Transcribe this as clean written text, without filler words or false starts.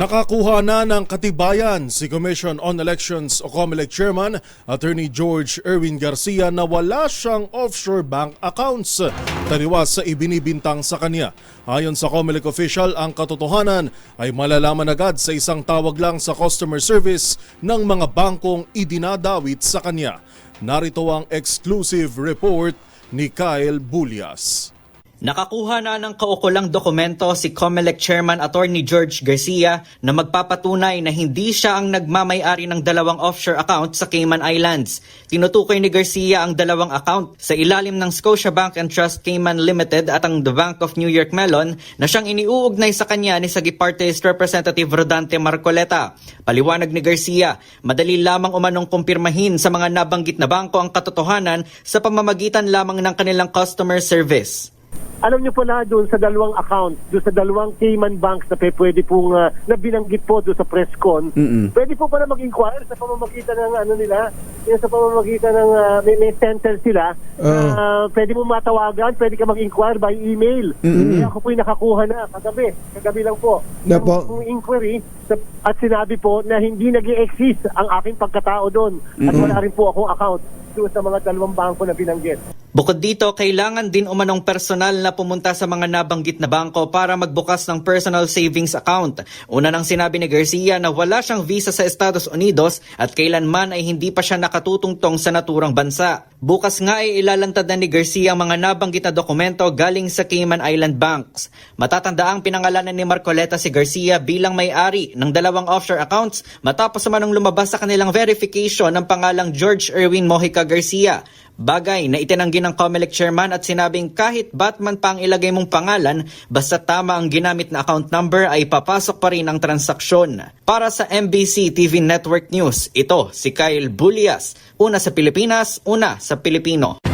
Nakakuha na ng katibayan si Commission on Elections o COMELEC Chairman Attorney George Erwin Garcia na wala siyang offshore bank accounts, taliwas sa ibinibintang sa kanya. Ayon sa COMELEC official, ang katotohanan ay malalaman agad sa isang tawag lang sa customer service ng mga bangkong idinadawit sa kanya. Narito ang exclusive report ni Kyle Bulias. Nakakuha na ng kaukulang dokumento si COMELEC Chairman Attorney George Garcia na magpapatunay na hindi siya ang nagmamay-ari ng dalawang offshore account sa Cayman Islands. Tinutukoy ni Garcia ang dalawang account sa ilalim ng Scotiabank and Trust Cayman Limited at ang The Bank of New York Mellon na siyang iniuugnay sa kanya ni Sagip Party's Representative Rodante Marcoleta. Paliwanag ni Garcia, madali lamang umanong kumpirmahin sa mga nabanggit na bangko ang katotohanan sa pamamagitan lamang ng kanilang customer service. Alam niyo po na doon sa dalawang account, doon sa dalawang Cayman banks na pwede pong na binanggit po doon sa press con, pwede po pala mag-inquire sa pamamagitan ng ano nila, sa pamamagitan ng may center sila, pwede mo matawagan, pwede ka mag-inquire by email. Kaya ako po'y nakakuha na kagabi lang po, ng inquiry at sinabi po na hindi nag-i-exist ang aking pagkatao doon at wala rin po akong account doon sa mga dalawang bangko na binanggit. Bukod dito, kailangan din umanong personal na pumunta sa mga nabanggit na bangko para magbukas ng personal savings account. Una nang sinabi ni Garcia na wala siyang visa sa Estados Unidos at kailanman ay hindi pa siya nakatutungtong sa naturang bansa. Bukas nga ay ilalantad na ni Garcia ang mga nabanggit na dokumento galing sa Cayman Island Banks. Matatandaang pinangalanan ni Marcoleta si Garcia bilang may-ari ng dalawang offshore accounts matapos naman nung lumabas sa kanilang verification ng pangalang George Erwin Mojica Garcia. Bagay na itinanggi ng COMELEC Chairman at sinabing kahit Batman pa ang ilagay mong pangalan, basta tama ang ginamit na account number ay papasok pa rin ang transaksyon. Para sa MBC TV Network News, ito si Kyle Bulias. Una sa Pilipinas, una sa Pilipino.